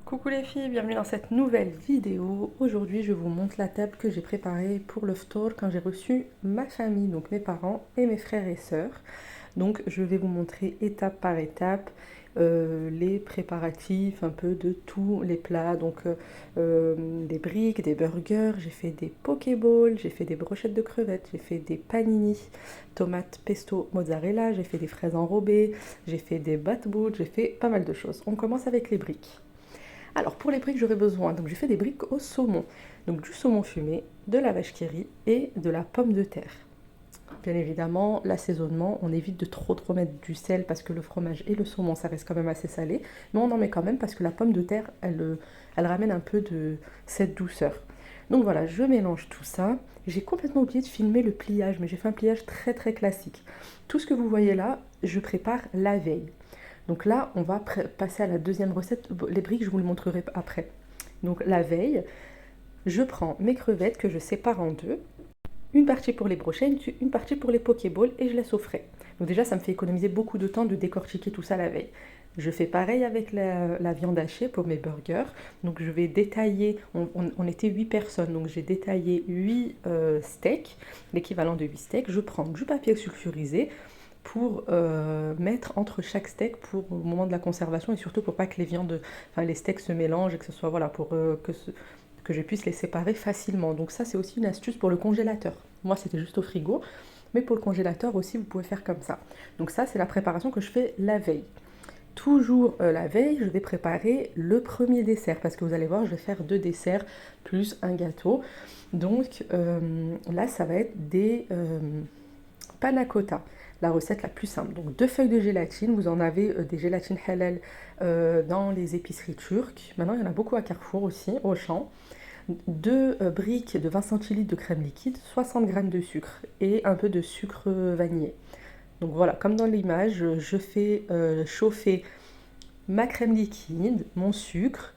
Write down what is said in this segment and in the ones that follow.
Coucou les filles, bienvenue dans cette nouvelle vidéo. Aujourd'hui, je vous montre la table que j'ai préparée pour le ftour quand j'ai reçu ma famille, donc mes parents et mes frères et sœurs. Donc, je vais vous montrer étape par étape les préparatifs, un peu de tous les plats. Donc, des briques, des burgers, j'ai fait des pokéballs, j'ai fait des brochettes de crevettes, j'ai fait des panini, tomates, pesto, mozzarella, j'ai fait des fraises enrobées, j'ai fait des batbouts, j'ai fait pas mal de choses. On commence avec les briques. Alors pour les briques, j'aurai besoin, donc j'ai fait des briques au saumon. Donc du saumon fumé, de la vache qui rit et de la pomme de terre. Bien évidemment, l'assaisonnement, on évite de trop mettre du sel parce que le fromage et le saumon, ça reste quand même assez salé. Mais on en met quand même parce que la pomme de terre, elle ramène un peu de cette douceur. Donc voilà, je mélange tout ça. J'ai complètement oublié de filmer le pliage, mais j'ai fait un pliage très classique. Tout ce que vous voyez là, je prépare la veille. Donc là, on va passer à la deuxième recette. Les briques, je vous le montrerai après. Donc la veille, je prends mes crevettes que je sépare en deux. Une partie pour les brochettes, une partie pour les pokéballs et je laisse au frais. Donc déjà, ça me fait économiser beaucoup de temps de décortiquer tout ça la veille. Je fais pareil avec la viande hachée pour mes burgers. Donc je vais détailler, on était 8 personnes, donc j'ai détaillé 8 steaks, l'équivalent de 8 steaks. Je prends du papier sulfurisé pour mettre entre chaque steak pour au moment de la conservation et surtout pour pas que les steaks se mélangent et que ce soit voilà pour que je puisse les séparer facilement. Donc ça c'est aussi une astuce pour le congélateur. Moi c'était juste au frigo, mais pour le congélateur aussi vous pouvez faire comme ça. Donc ça c'est la préparation que je fais la veille. Toujours la veille, je vais préparer le premier dessert parce que vous allez voir, je vais faire 2 desserts plus un gâteau. Donc là, ça va être des panna cotta, la recette la plus simple. Donc 2 feuilles de gélatine, vous en avez des gélatines halal dans les épiceries turques. Maintenant, il y en a beaucoup à Carrefour aussi, au champ. 2 briques de 20 centilitres de crème liquide, 60 g de sucre et un peu de sucre vanillé. Donc voilà, comme dans l'image, je fais chauffer ma crème liquide, mon sucre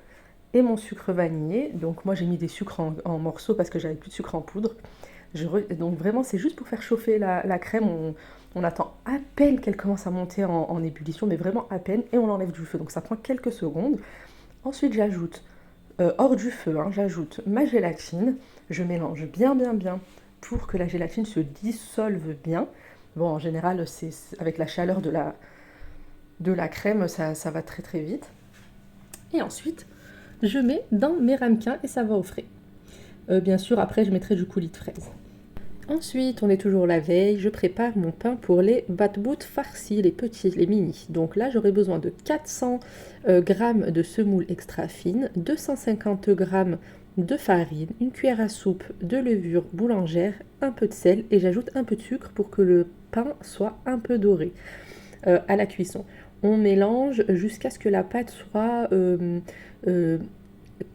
et mon sucre vanillé. Donc moi j'ai mis des sucres en morceaux parce que j'avais plus de sucre en poudre. Donc vraiment c'est juste pour faire chauffer la crème. On attend à peine qu'elle commence à monter en ébullition, mais vraiment à peine, et on l'enlève du feu. Donc ça prend quelques secondes. Ensuite j'ajoute, hors du feu, hein, j'ajoute ma gélatine. Je mélange bien pour que la gélatine se dissolve bien. Bon, en général, c'est avec la chaleur de la crème, ça va très vite. Et ensuite, je mets dans mes ramequins et ça va au frais. Bien sûr, après, je mettrai du coulis de fraise. Ensuite, on est toujours la veille, je prépare mon pain pour les batbouts farcis, les petits, les mini. Donc là, j'aurai besoin de 400 g de semoule extra fine, 250 g de farine, une cuillère à soupe de levure boulangère, un peu de sel et j'ajoute un peu de sucre pour que le pain soit un peu doré à la cuisson. On mélange jusqu'à ce que la pâte soit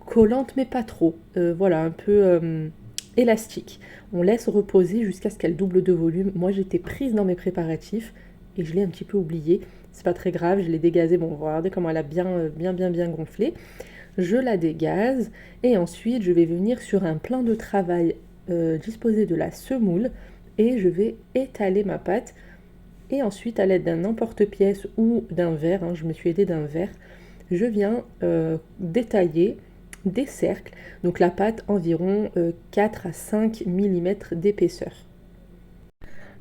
collante mais pas trop, voilà, un peu élastique. On laisse reposer jusqu'à ce qu'elle double de volume. Moi j'étais prise dans mes préparatifs et je l'ai un petit peu oublié. C'est pas très grave, je l'ai dégazée. Bon, regardez comment elle a bien gonflé. Je la dégaze et ensuite je vais venir sur un plan de travail disposer de la semoule et je vais étaler ma pâte. Et ensuite, à l'aide d'un emporte-pièce ou d'un verre, hein, je me suis aidée d'un verre, je viens détailler des cercles. Donc la pâte environ 4 à 5 mm d'épaisseur.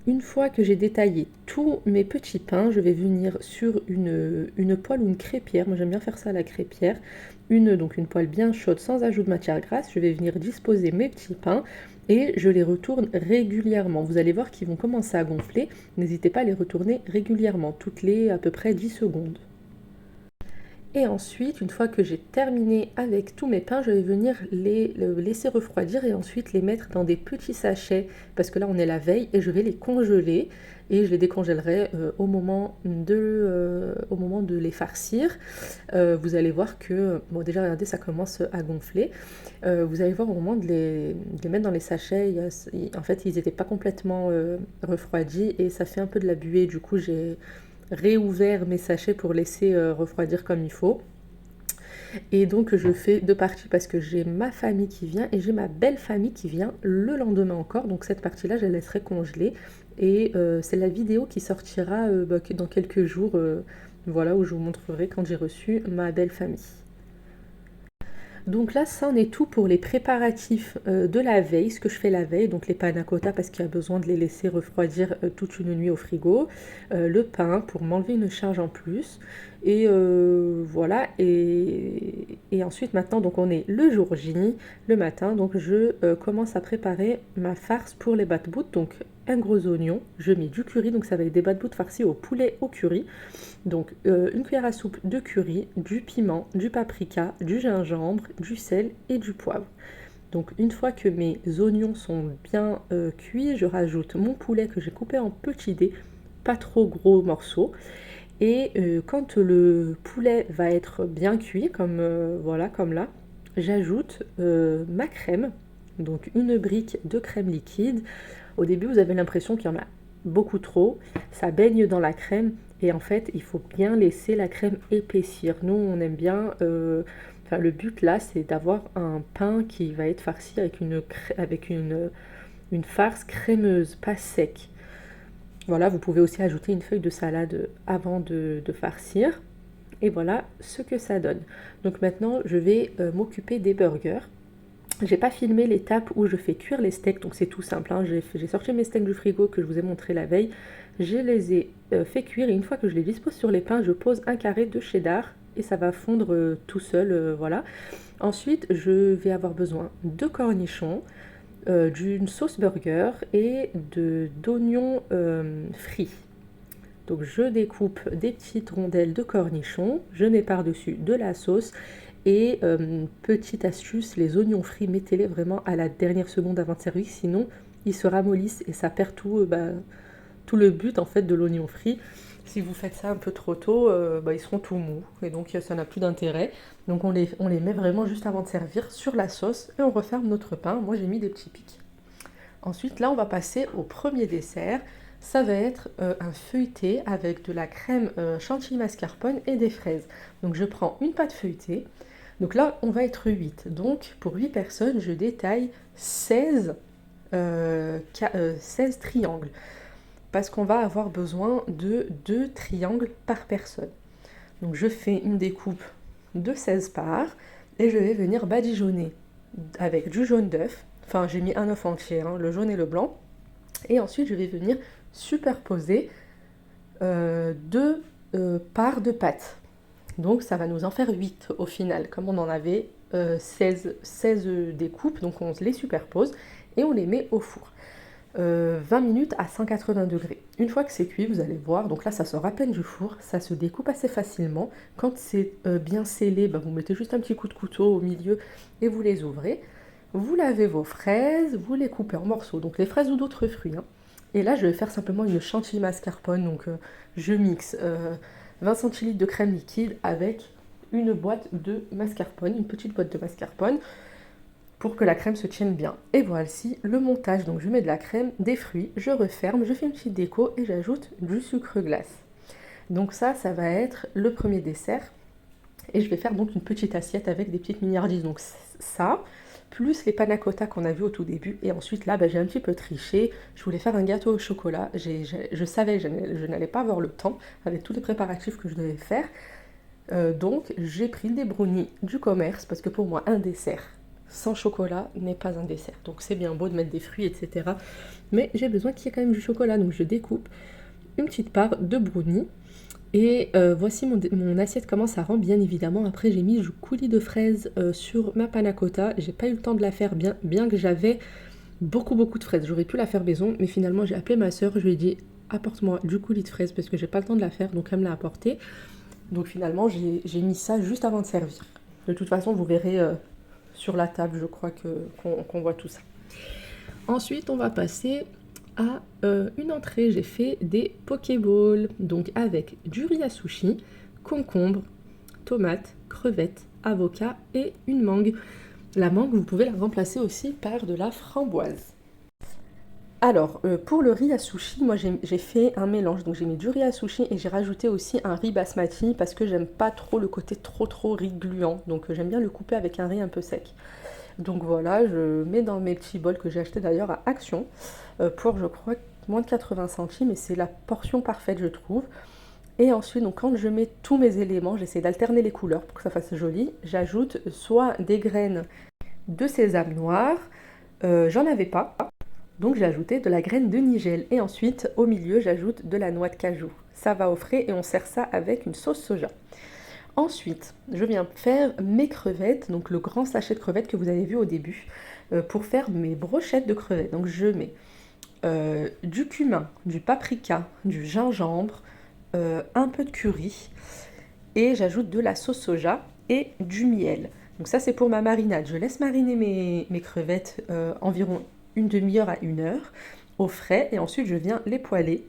Une fois que j'ai détaillé tous mes petits pains, je vais venir sur une poêle ou une crêpière. Moi j'aime bien faire ça à la crêpière. Donc une poêle bien chaude sans ajout de matière grasse. Je vais venir disposer mes petits pains et je les retourne régulièrement. Vous allez voir qu'ils vont commencer à gonfler. N'hésitez pas à les retourner régulièrement, toutes les à peu près 10 secondes. Et ensuite, une fois que j'ai terminé avec tous mes pains, je vais venir les laisser refroidir et ensuite les mettre dans des petits sachets parce que là on est la veille et je vais les congeler et je les décongèlerai au moment de les farcir. Vous allez voir que, bon déjà regardez ça commence à gonfler. Vous allez voir au moment de les mettre dans les sachets, en fait ils n'étaient pas complètement refroidis et ça fait un peu de la buée. Du coup j'ai réouvert mes sachets pour laisser refroidir comme il faut. Et donc je fais 2 parties parce que j'ai ma famille qui vient et j'ai ma belle famille qui vient le lendemain encore. Donc cette partie-là, je la laisserai congeler. Et c'est la vidéo qui sortira dans quelques jours, voilà, où je vous montrerai quand j'ai reçu ma belle famille. Donc là, ça en est tout pour les préparatifs de la veille, ce que je fais la veille, donc les panna cotta parce qu'il y a besoin de les laisser refroidir toute une nuit au frigo, le pain pour m'enlever une charge en plus, et voilà, et ensuite maintenant, donc on est le jour J, le matin, donc je commence à préparer ma farce pour les bat-bout, donc un gros oignon, je mets du curry, donc ça va être des bat-bout farcis au poulet au curry, donc une cuillère à soupe de curry, du piment, du paprika, du gingembre, du sel et du poivre. Donc une fois que mes oignons sont bien cuits, je rajoute mon poulet que j'ai coupé en petits dés, pas trop gros morceaux. Et quand le poulet va être bien cuit, comme, voilà, comme là, j'ajoute ma crème, donc une brique de crème liquide. Au début, vous avez l'impression qu'il y en a beaucoup trop, ça baigne dans la crème et en fait, il faut bien laisser la crème épaissir. Nous, on aime bien, enfin le but là, c'est d'avoir un pain qui va être farci avec une farce crémeuse, pas sec. Voilà, vous pouvez aussi ajouter une feuille de salade avant de farcir. Et voilà ce que ça donne. Donc maintenant, je vais m'occuper des burgers. J'ai pas filmé l'étape où je fais cuire les steaks, donc c'est tout simple, hein. J'ai sorti mes steaks du frigo que je vous ai montré la veille. Je les ai fait cuire et une fois que je les dispose sur les pains, je pose un carré de cheddar et ça va fondre tout seul, voilà. Ensuite, je vais avoir besoin de cornichons, d'une sauce burger et d'oignons frits. Donc je découpe des petites rondelles de cornichons, je mets par-dessus de la sauce et petite astuce, les oignons frits, mettez-les vraiment à la dernière seconde avant de servir, sinon ils se ramollissent et ça perd tout le but en fait de l'oignon frit. Si vous faites ça un peu trop tôt, ils seront tout mous et donc ça n'a plus d'intérêt. Donc on les met vraiment juste avant de servir sur la sauce et on referme notre pain. Moi j'ai mis des petits pics. Ensuite là on va passer au premier dessert. Ça va être un feuilleté avec de la crème chantilly mascarpone et des fraises. Donc je prends une pâte feuilletée. Donc là on va être 8. Donc pour 8 personnes je détaille 16 triangles. Parce qu'on va avoir besoin de 2 triangles par personne. Donc je fais une découpe de 16 parts et je vais venir badigeonner avec du jaune d'œuf. Enfin j'ai mis un œuf entier, hein, le jaune et le blanc. Et ensuite je vais venir superposer 2 parts de pâte. Donc ça va nous en faire 8 au final, comme on en avait 16 découpes, donc on les superpose et on les met au four. 20 minutes à 180 degrés. Une fois que c'est cuit, vous allez voir, donc là ça sort à peine du four, ça se découpe assez facilement. Quand c'est bien scellé, vous mettez juste un petit coup de couteau au milieu et vous les ouvrez. Vous lavez vos fraises, vous les coupez en morceaux, donc les fraises ou d'autres fruits, hein. Et là je vais faire simplement une chantilly mascarpone, donc je mixe 20 centilitres de crème liquide avec une boîte de mascarpone, une petite boîte de mascarpone, pour que la crème se tienne bien. Et voici le montage. Donc je mets de la crème, des fruits, je referme, je fais une petite déco et j'ajoute du sucre glace. Donc ça va être le premier dessert. Et je vais faire donc une petite assiette avec des petites mignardises. Donc ça, plus les panna cotta qu'on a vu au tout début. Et ensuite là, j'ai un petit peu triché. Je voulais faire un gâteau au chocolat. Je savais que je n'allais pas avoir le temps avec tous les préparatifs que je devais faire. Donc j'ai pris des brownies du commerce parce que pour moi, un dessert sans chocolat n'est pas un dessert. Donc c'est bien beau de mettre des fruits, etc. Mais j'ai besoin qu'il y ait quand même du chocolat. Donc je découpe une petite part de brownie. Et voici mon assiette comment ça rend, bien évidemment. Après j'ai mis du coulis de fraises sur ma panna cotta. J'ai pas eu le temps de la faire bien que j'avais beaucoup de fraises. J'aurais pu la faire maison, mais finalement j'ai appelé ma soeur. Je lui ai dit apporte-moi du coulis de fraises parce que j'ai pas le temps de la faire. Donc elle me l'a apporté. Donc finalement j'ai mis ça juste avant de servir. De toute façon vous verrez sur la table, je crois qu'on voit tout ça. Ensuite, on va passer à une entrée. J'ai fait des pokéballs, donc avec du riz à sushi, concombre, tomates, crevettes, avocat et une mangue. La mangue, vous pouvez la remplacer aussi par de la framboise. Alors, pour le riz à sushi, moi j'ai fait un mélange. Donc j'ai mis du riz à sushi et j'ai rajouté aussi un riz basmati parce que j'aime pas trop le côté trop riz gluant. Donc j'aime bien le couper avec un riz un peu sec. Donc voilà, je mets dans mes petits bols que j'ai acheté d'ailleurs à Action pour je crois moins de 80 centimes et c'est la portion parfaite je trouve. Et ensuite, donc, quand je mets tous mes éléments, j'essaie d'alterner les couleurs pour que ça fasse joli. J'ajoute soit des graines de sésame noir, j'en avais pas, donc j'ai ajouté de la graine de nigel. Et ensuite, au milieu, j'ajoute de la noix de cajou. Ça va au frais et on sert ça avec une sauce soja. Ensuite, je viens faire mes crevettes, donc le grand sachet de crevettes que vous avez vu au début, pour faire mes brochettes de crevettes. Donc je mets du cumin, du paprika, du gingembre, un peu de curry et j'ajoute de la sauce soja et du miel. Donc ça c'est pour ma marinade. Je laisse mariner mes crevettes environ une demi-heure à 1 heure au frais et ensuite je viens les poêler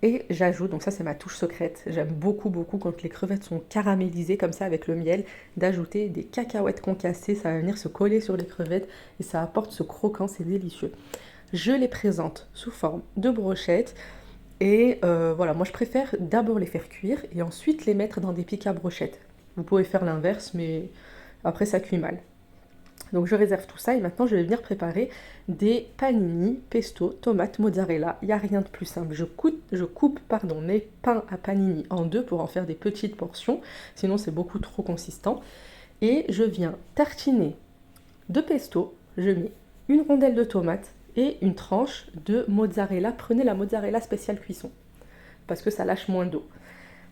et j'ajoute, donc ça c'est ma touche secrète, j'aime beaucoup quand les crevettes sont caramélisées comme ça avec le miel, d'ajouter des cacahuètes concassées, ça va venir se coller sur les crevettes et ça apporte ce croquant, c'est délicieux. Je les présente sous forme de brochettes et voilà, moi je préfère d'abord les faire cuire et ensuite les mettre dans des pics à brochettes. Vous pouvez faire l'inverse mais après ça cuit mal. Donc je réserve tout ça et maintenant je vais venir préparer des panini, pesto, tomates, mozzarella. Il n'y a rien de plus simple. Je coupe mes pains à panini en deux pour en faire des petites portions, sinon c'est beaucoup trop consistant. Et je viens tartiner de pesto, je mets une rondelle de tomate et une tranche de mozzarella. Prenez la mozzarella spéciale cuisson parce que ça lâche moins d'eau.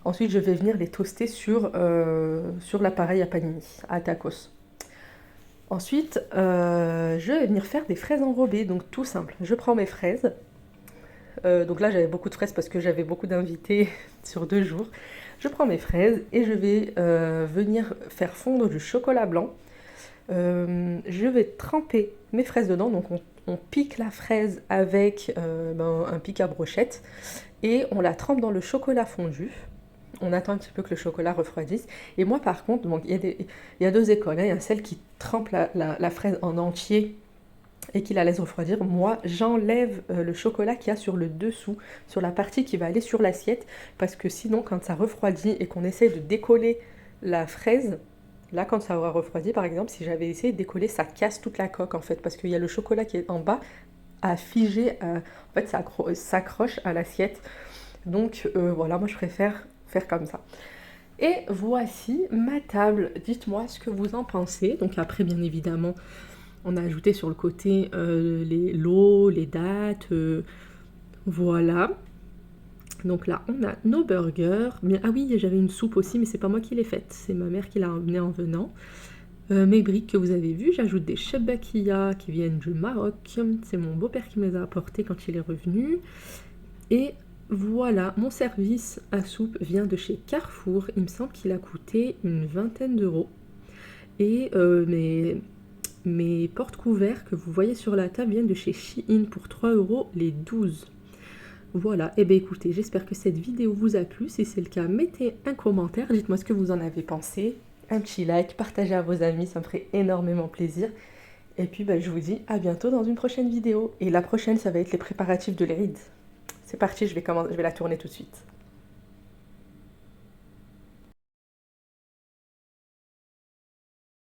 Ensuite je vais venir les toaster sur l'appareil à panini, à tacos. Ensuite, je vais venir faire des fraises enrobées, donc tout simple. Je prends mes fraises, donc là j'avais beaucoup de fraises parce que j'avais beaucoup d'invités sur 2 jours. Je prends mes fraises et je vais venir faire fondre du chocolat blanc. Je vais tremper mes fraises dedans, donc on pique la fraise avec un pic à brochette et on la trempe dans le chocolat fondu. On attend un petit peu que le chocolat refroidisse. Et moi, par contre, il y a 2 écoles. Il y a celle qui trempe la fraise en entier et qui la laisse refroidir. Moi, j'enlève le chocolat qu'il y a sur le dessous, sur la partie qui va aller sur l'assiette. Parce que sinon, quand ça refroidit et qu'on essaie de décoller la fraise, là, quand ça aura refroidi, par exemple, si j'avais essayé de décoller, ça casse toute la coque, en fait. Parce qu'il y a le chocolat qui est en bas à figer. En fait, ça s'accroche à l'assiette. Donc, voilà, moi, je préfère faire comme ça. Et voici ma table. Dites-moi ce que vous en pensez. Donc après, bien évidemment, on a ajouté sur le côté l'eau, les dattes. Voilà. Donc là, on a nos burgers. Mais, ah oui, j'avais une soupe aussi, mais c'est pas moi qui l'ai faite. C'est ma mère qui l'a emmenée en venant. Mes briques que vous avez vues, j'ajoute des shebakia qui viennent du Maroc. C'est mon beau-père qui me les a apportés quand il est revenu. Et voilà, mon service à soupe vient de chez Carrefour. Il me semble qu'il a coûté une 20aine d'euros. Et mes porte-couverts que vous voyez sur la table viennent de chez Shein pour 3 euros les 12. Voilà, et bien écoutez, j'espère que cette vidéo vous a plu. Si c'est le cas, mettez un commentaire, dites-moi ce que vous en avez pensé. Un petit like, partagez à vos amis, ça me ferait énormément plaisir. Et puis je vous dis à bientôt dans une prochaine vidéo. Et la prochaine, ça va être les préparatifs de l'Eid. C'est parti, je vais la tourner tout de suite.